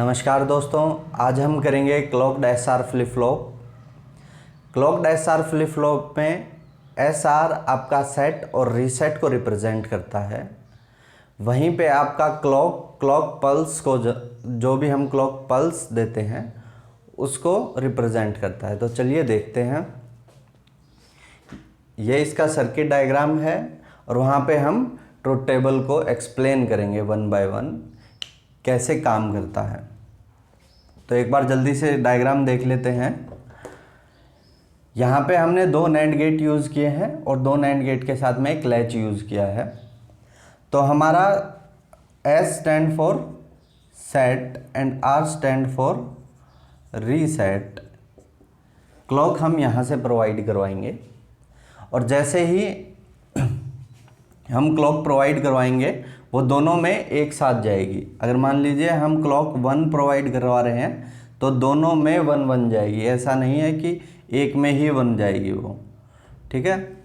नमस्कार दोस्तों, आज हम करेंगे clogged SR flip flop. Clogged SR flip flop में एसआर आपका सेट और रीसेट को रिप्रेजेंट करता है। वहीं पे आपका क्लॉक पल्स को जो भी हम क्लॉक पल्स देते हैं उसको रिप्रेजेंट करता है। तो चलिए देखते हैं। ये इसका सर्किट डायग्राम है और वहाँ पे हम ट्रुथ टेबल को एक्सप्लेन करेंगे वन बाय वन कैसे काम करता है। तो एक बार जल्दी से डायग्राम देख लेते हैं। यहाँ पे हमने दो नैंड गेट यूज़ किए हैं और दो नैंड गेट के साथ में एक लैच यूज़ किया है। तो हमारा S stand for set and R stand for reset clock हम यहाँ से प्रोवाइड करवाएंगे। और जैसे ही हम क्लॉक प्रोवाइड करवाएंगे वो दोनों में एक साथ जाएगी। अगर मान लीजिए हम क्लॉक 1 प्रोवाइड करवा रहे हैं तो दोनों में 1 बन जाएगी। ऐसा नहीं है कि एक में ही बन जाएगी वो, ठीक है।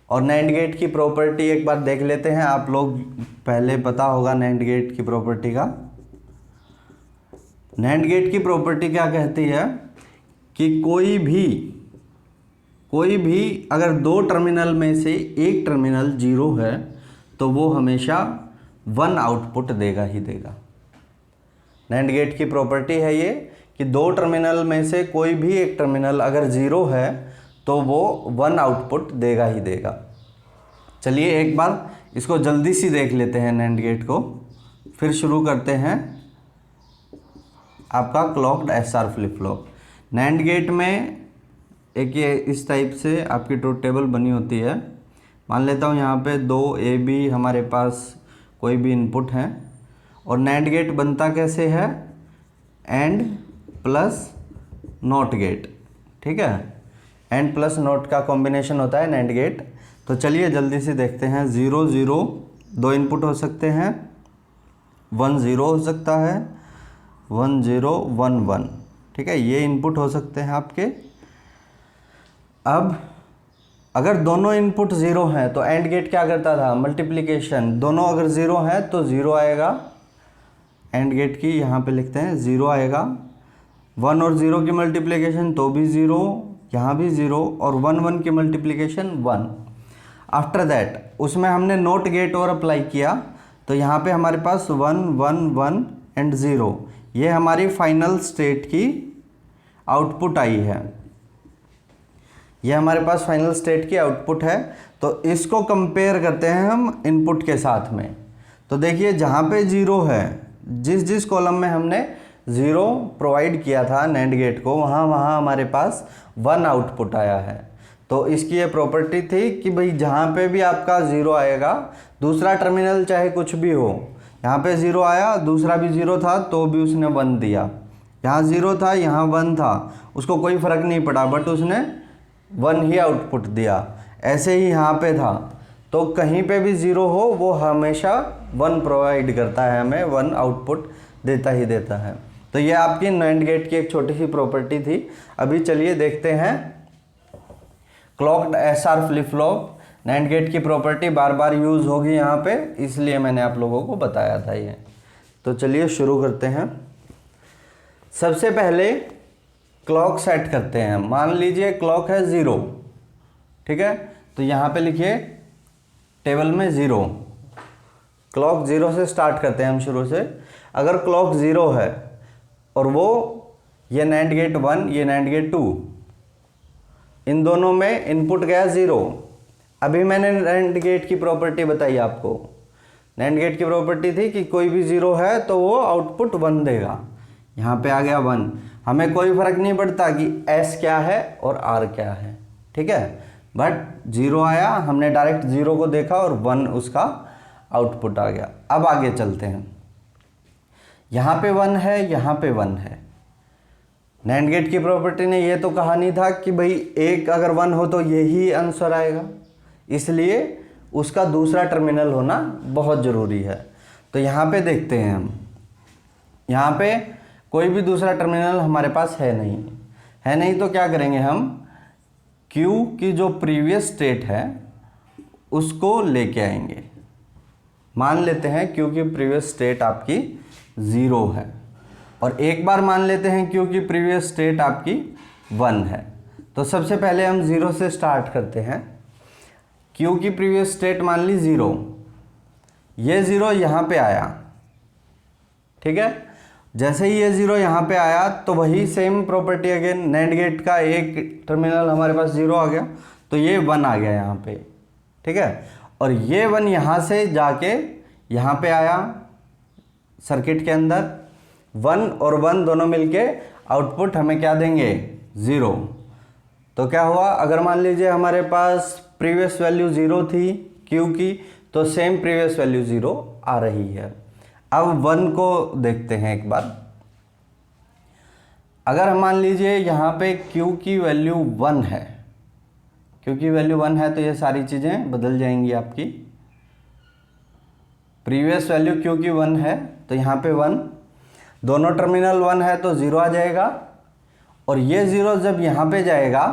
और नैंड गेट की प्रॉपर्टी एक बार देख लेते हैं। आप लोग पहले पता होगा नैंड गेट की प्रॉपर्टी का। नैंड गेट की प्रॉपर्टी क्या कहती है कि कोई भी अगर दो टर्मिनल में से एक टर्मिनल 0 है तो वो हमेशा 1 आउटपुट देगा ही देगा। नैंड गेट की प्रॉपर्टी है ये कि दो टर्मिनल में से कोई भी एक टर्मिनल अगर 0 है तो वो 1 आउटपुट देगा ही देगा। चलिए एक बार इसको जल्दी सी देख लेते हैं नैंड गेट को, फिर शुरू करते हैं आपका clocked SR flip flop. NAND gate में एक ये इस टाइप से आपकी ट्रुथ टेबल बनी होती है। मान लेता हूँ यहाँ पे 2 AB हमारे पास कोई भी इनपुट हैं और नैंड गेट बनता कैसे है, एंड प्लस नॉट गेट, ठीक है। एंड प्लस नॉट का कॉम्बिनेशन होता है नैंड गेट। तो चलिए जल्दी से देखते हैं। 0 0 दो इनपुट हो सकते हैं, 1 0 हो सकता है, 1 0 1 1, ठीक है। ये इनपुट हो सकते हैं आपके। अब अगर दोनों इनपुट 0 हैं तो एंड गेट क्या करता था, मल्टीप्लिकेशन। दोनों अगर 0 हैं तो 0 आएगा, एंड गेट की यहाँ पे लिखते हैं 0 आएगा। 1 और 0 की मल्टीप्लिकेशन तो भी 0, यहाँ भी 0, और 1 1 की मल्टीप्लिकेशन 1। आफ्टर दैट उसमें हमने नोट गेट और अप्लाई किया तो यहाँ पे हमारे पास 1 1 1 एंड 0, ये हमारी फाइनल स्टेट की आउटपुट आई है। ये हमारे पास फाइनल स्टेट की आउटपुट है। तो इसको कंपेयर करते हैं हम इनपुट के साथ में। तो देखिए जहाँ पे 0 है, जिस कॉलम में हमने 0 प्रोवाइड किया था नैंड गेट को, वहाँ हमारे पास 1 आउटपुट आया है। तो इसकी ये प्रॉपर्टी थी कि भाई जहाँ पे भी आपका 0 आएगा, दूसरा टर्मिनल चाहे कुछ भी हो, यहाँ पे 0 आया, दूसरा भी 0 था तो भी उसने 1 दिया। यहाँ 0 था, यहाँ 1 था, उसको कोई फ़र्क नहीं पड़ा, बट उसने 1 ही आउटपुट दिया। ऐसे ही यहाँ पे था, तो कहीं पे भी 0 हो वो हमेशा 1 प्रोवाइड करता है, हमें 1 आउटपुट देता ही देता है। तो ये आपकी नैंड गेट की एक छोटी सी प्रॉपर्टी थी। अभी चलिए देखते हैं clocked SR flip flop. NAND gate की प्रॉपर्टी बार बार यूज़ होगी यहाँ पे, इसलिए मैंने आप लोगों को बताया था ये। तो चलिए शुरू करते हैं। सबसे पहले क्लॉक सेट करते हैं। मान लीजिए क्लॉक है 0, ठीक है। तो यहाँ पे लिखिए टेबल में 0, क्लॉक 0 से स्टार्ट करते हैं हम शुरू से। अगर क्लॉक 0 है और वो ये नैंड गेट 1, ये नैंड गेट 2, इन दोनों में इनपुट गया 0। अभी मैंने नैंड गेट की प्रॉपर्टी बताई आपको। नैंड गेट की प्रॉपर्टी थी कि कोई भी 0 है तो वो आउटपुट 1 देगा। यहाँ पे आ गया 1, हमें कोई फ़र्क नहीं पड़ता कि S क्या है और R क्या है, ठीक है। बट 0 आया, हमने डायरेक्ट 0 को देखा और 1 उसका आउटपुट आ गया। अब आगे चलते हैं। यहाँ पे 1 है, यहाँ पे 1 है। नैंड गेट की प्रॉपर्टी ने ये तो कहा नहीं था कि भाई एक अगर 1 हो तो यही आंसर आएगा, इसलिए उसका दूसरा टर्मिनल होना बहुत ज़रूरी है। तो यहाँ पे देखते हैं हम, यहाँ पे कोई भी दूसरा टर्मिनल हमारे पास है नहीं तो क्या करेंगे हम, Q की जो प्रीवियस स्टेट है उसको लेके आएंगे। मान लेते हैं Q की प्रीवियस स्टेट आपकी 0 है और एक बार मान लेते हैं क्यू की प्रीवियस स्टेट आपकी 1 है। तो सबसे पहले हम 0 से स्टार्ट करते हैं। क्यू की प्रीवियस स्टेट मान ली 0, ये 0 यहाँ पे आया, ठीक है। जैसे ही ये 0 यहाँ पे आया तो वही same property again, NAND gate का एक टर्मिनल हमारे पास 0 आ गया तो ये 1 आ गया यहाँ पे, ठीक है। और ये 1 यहाँ से जाके यहाँ पे आया सर्किट के अंदर, 1 और 1 दोनों मिलके आउटपुट हमें क्या देंगे, 0। तो क्या हुआ, अगर मान लीजिए हमारे पास प्रीवियस वैल्यू 0 थी क्यू की, तो सेम प्रीवियस वैल्यू 0 आ रही है। अब 1 को देखते हैं एक बार। अगर हम मान लीजिए यहाँ पे Q की वैल्यू 1 है, Q की वैल्यू 1 है तो ये सारी चीज़ें बदल जाएंगी आपकी। प्रीवियस वैल्यू Q की 1 है तो यहाँ पे 1, दोनों टर्मिनल 1 है तो 0 आ जाएगा। और ये 0 जब यहाँ पे जाएगा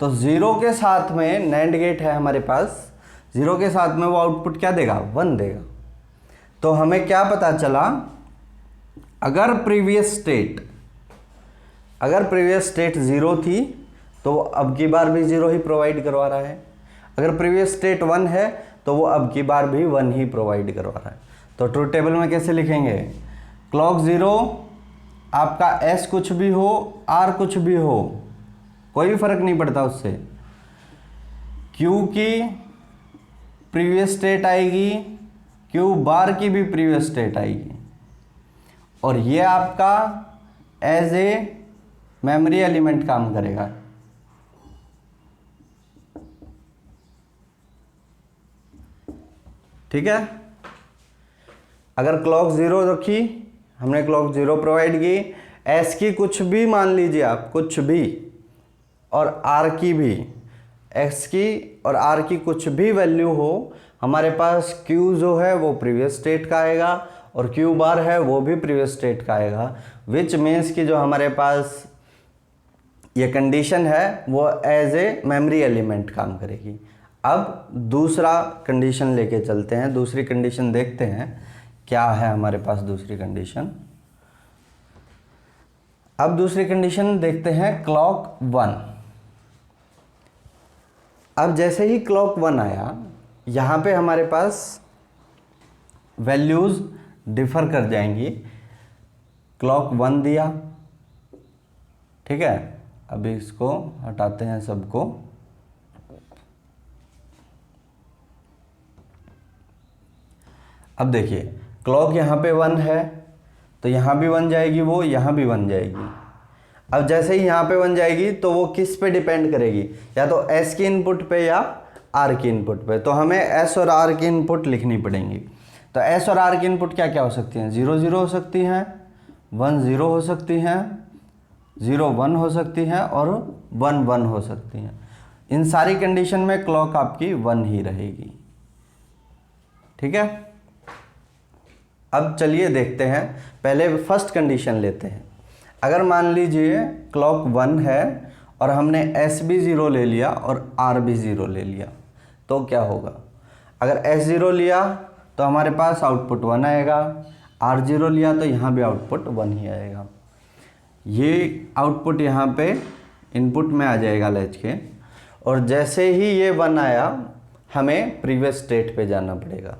तो 0 के साथ में नैंड गेट है हमारे पास, 0 के साथ में वो आउटपुट क्या देगा, 1 देगा। तो हमें क्या पता चला, अगर प्रीवियस स्टेट 0 थी तो वो अब की बार भी 0 ही प्रोवाइड करवा रहा है। अगर प्रीवियस स्टेट 1 है तो वो अब की बार भी 1 ही प्रोवाइड करवा रहा है। तो ट्रुथ टेबल में कैसे लिखेंगे, क्लॉक 0 आपका S कुछ भी हो, R कुछ भी हो, कोई भी फर्क नहीं पड़ता उससे, Q की प्रीवियस स्टेट आएगी, Q बार की भी प्रीवियस स्टेट आएगी, और ये आपका एज ए मेमोरी एलिमेंट काम करेगा। ठीक है, अगर क्लॉक 0 रखी, हमने क्लॉक 0 प्रोवाइड की, एस की कुछ भी मान लीजिए आप, कुछ भी, और आर की भी, एक्स की और आर की कुछ भी वैल्यू हो, हमारे पास क्यू जो है वो प्रीवियस स्टेट का आएगा और क्यू बार है वो भी प्रीवियस स्टेट का आएगा। विच मीन्स कि जो हमारे पास ये कंडीशन है वो एज ए मेमोरी एलिमेंट काम करेगी। अब दूसरा कंडीशन लेके चलते हैं, दूसरी कंडीशन देखते हैं क्या है हमारे पास दूसरी कंडीशन। अब दूसरी कंडीशन देखते हैं क्लॉक 1। अब जैसे ही क्लॉक 1 आया, यहाँ पे हमारे पास वैल्यूज़ डिफर कर जाएंगी। क्लॉक 1 दिया, ठीक है, अभी इसको हटाते हैं सबको। अब देखिए क्लॉक यहाँ पे 1 है तो यहाँ भी 1 जाएगी, वो यहाँ भी 1 जाएगी। अब जैसे ही यहाँ पे 1 जाएगी तो वो किस पे डिपेंड करेगी, या तो S की इनपुट पे या R की इनपुट पे। तो हमें S और R की इनपुट लिखनी पड़ेंगी। तो S और R की इनपुट क्या क्या हो सकती हैं, 0 0 हो सकती हैं, 1 0 हो सकती हैं, 0 1 हो सकती हैं और 1 1 हो सकती हैं। इन सारी कंडीशन में क्लॉक आपकी 1 ही रहेगी। ठीक है, अब चलिए देखते हैं, पहले फर्स्ट कंडीशन लेते हैं। अगर मान लीजिए क्लॉक 1 है और हमने S भी 0 ले लिया और R भी 0 ले लिया तो क्या होगा। अगर S 0 लिया तो हमारे पास आउटपुट 1 आएगा, R 0 लिया तो यहाँ भी आउटपुट 1 ही आएगा। ये आउटपुट यहाँ पे इनपुट में आ जाएगा लैच के, और जैसे ही ये 1 आया हमें प्रीवियस स्टेट पे जाना पड़ेगा।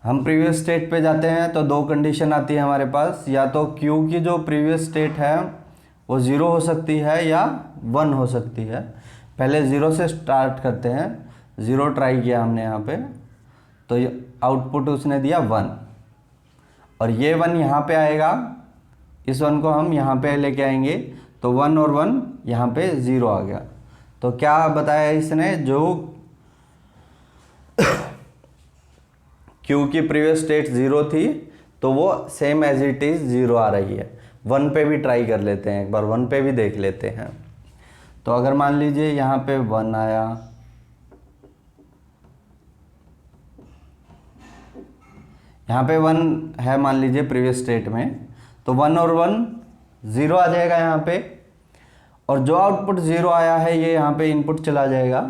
हम प्रीवियस स्टेट पे जाते हैं तो दो कंडीशन आती है हमारे पास, या तो Q की जो प्रीवियस स्टेट है वो 0 हो सकती है या 1 हो सकती है। पहले 0 से स्टार्ट करते हैं, 0 ट्राई किया हमने यहाँ पे तो आउटपुट उसने दिया 1, और ये 1 यहाँ पे आएगा, इस 1 को हम यहाँ पे लेके आएंगे तो 1 और 1 यहाँ पे 0 आ गया। तो क्या बताया इसने, जो Q की प्रीवियस स्टेट 0 थी तो वो सेम एज इट इज़ 0 आ रही है। 1 पे भी ट्राई कर लेते हैं, एक बार 1 पे भी देख लेते हैं। तो अगर मान लीजिए यहाँ पे 1 आया, यहाँ पे 1 है मान लीजिए प्रीवियस स्टेट में, तो 1 और 1 0 आ जाएगा यहाँ पे, और जो आउटपुट 0 आया है ये यहाँ पे इनपुट चला जाएगा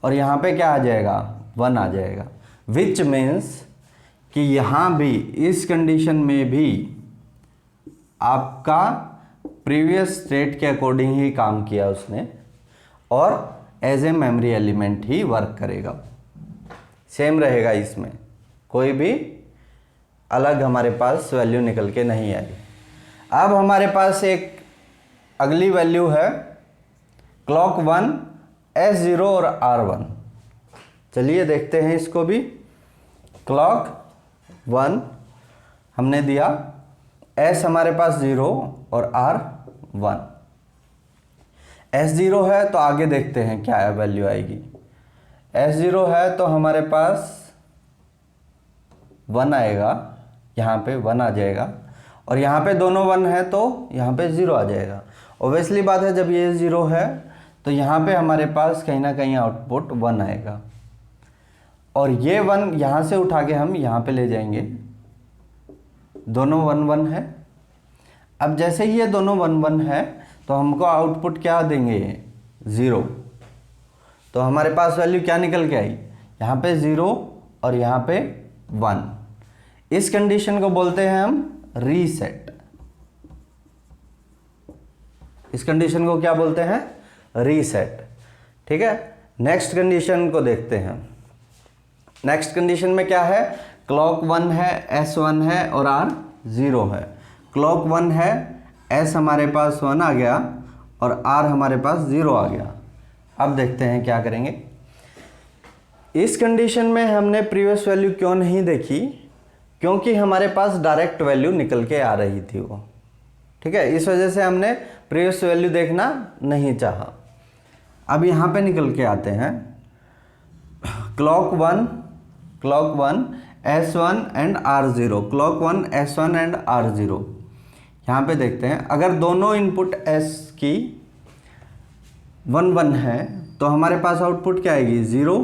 और यहाँ पे क्या आ जाएगा, 1 आ जाएगा। विच मीन्स कि यहाँ भी इस कंडीशन में भी आपका प्रीवियस स्टेट के अकॉर्डिंग ही काम किया उसने और एज ए मेमोरी एलिमेंट ही वर्क करेगा, सेम रहेगा, इसमें कोई भी अलग हमारे पास वैल्यू निकल के नहीं आई। अब हमारे पास एक अगली वैल्यू है क्लॉक 1 S0 और R1। चलिए देखते हैं इसको भी। क्लॉक 1 हमने दिया, S हमारे पास 0 और R 1। S0 है तो आगे देखते हैं क्या वैल्यू आएगी। S0 है तो हमारे पास 1 आएगा, यहाँ पे 1 आ जाएगा, और यहाँ पे दोनों 1 है तो यहाँ पे 0 आ जाएगा। ऑब्वियसली बात है, जब ये 0 है तो यहाँ पे हमारे पास कहीं ना कहीं आउटपुट 1 आएगा, और ये 1 यहाँ से उठा के हम यहाँ पे ले जाएंगे, दोनों 1 1 है। अब जैसे ही ये दोनों 1 1 है तो हमको आउटपुट क्या देंगे, 0। तो हमारे पास वैल्यू क्या निकल के आई, यहाँ पे 0 और यहाँ पे 1। इस कंडीशन को बोलते हैं हम रीसेट। इस कंडीशन को क्या बोलते हैं, रीसेट। ठीक है, नेक्स्ट कंडीशन को देखते हैं। नेक्स्ट कंडीशन में क्या है, क्लॉक 1 है, S1 है और R 0 है। क्लॉक 1 है, S हमारे पास 1 आ गया और R हमारे पास 0 आ गया। अब देखते हैं क्या करेंगे। इस कंडीशन में हमने प्रीवियस वैल्यू क्यों नहीं देखी, क्योंकि हमारे पास डायरेक्ट वैल्यू निकल के आ रही थी वो। ठीक है, इस वजह से हमने प्रीवियस वैल्यू देखना नहीं चाहा। अब यहाँ पे निकल के आते हैं, clock 1 S1 and R0, clock 1 S1 and R0। यहाँ पे देखते हैं, अगर दोनों इनपुट S की 1 1 है तो हमारे पास आउटपुट क्या आएगी, 0।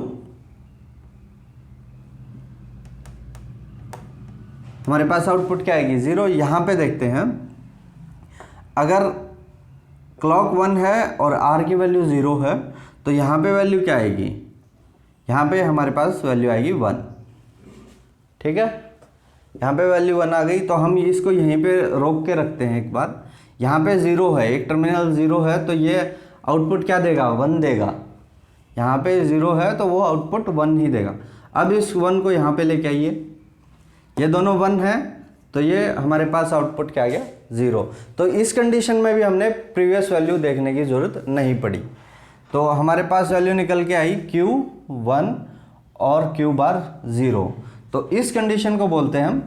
हमारे पास आउटपुट क्या आएगी, 0। यहाँ पे देखते हैं, अगर क्लॉक 1 है और R की वैल्यू 0 है तो यहाँ पे वैल्यू क्या आएगी, यहाँ पे हमारे पास वैल्यू आएगी 1। ठीक है, यहाँ पे वैल्यू 1 आ गई, तो हम इसको यहीं पे रोक के रखते हैं एक बार। यहाँ पे 0 है, एक टर्मिनल 0 है तो ये आउटपुट क्या देगा, 1 देगा। यहाँ पे 0 है तो वो आउटपुट 1 ही देगा। अब इस 1 को यहाँ पे लेके आइए, ये दोनों 1 है तो ये हमारे पास आउटपुट क्या आ गया, 0। तो इस कंडीशन में भी हमने प्रीवियस वैल्यू देखने की ज़रूरत नहीं पड़ी। तो हमारे पास वैल्यू निकल के आई Q1 और Q बार 0। तो इस कंडीशन को बोलते हैं हम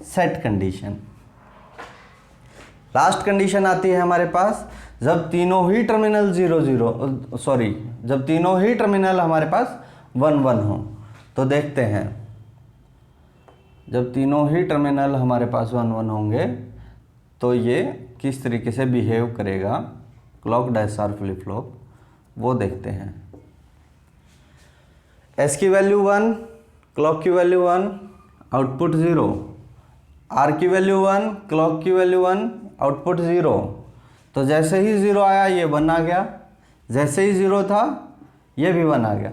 सेट कंडीशन। लास्ट कंडीशन आती है हमारे पास, जब तीनों ही टर्मिनल जब तीनों ही टर्मिनल हमारे पास 1 1 हो। तो देखते हैं, जब तीनों ही टर्मिनल हमारे पास 1 1 होंगे तो ये किस तरीके से बिहेव करेगा क्लॉक्ड SR फ्लिप फ्लॉप, वो देखते हैं। S की वैल्यू 1, क्लॉक की वैल्यू 1, आउटपुट 0। R की वैल्यू 1, क्लॉक की वैल्यू 1, आउटपुट 0। तो जैसे ही 0 आया ये 1 आ गया, जैसे ही 0 था ये भी 1 आ गया।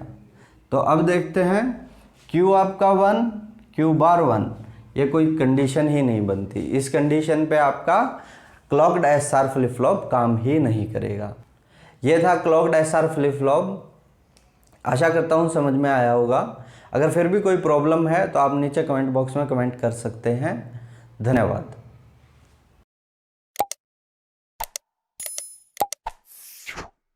तो अब देखते हैं, Q आपका 1, Q बार 1, ये कोई कंडीशन ही नहीं बनती। इस कंडीशन पे आपका क्लॉक्ड SR फ्लिप फ्लॉप काम ही नहीं करेगा। ये था क्लॉक्ड SR फ्लिप फ्लॉप। आशा करता हूँ समझ में आया होगा। अगर फिर भी कोई प्रॉब्लम है तो आप नीचे कमेंट बॉक्स में कमेंट कर सकते हैं। धन्यवाद।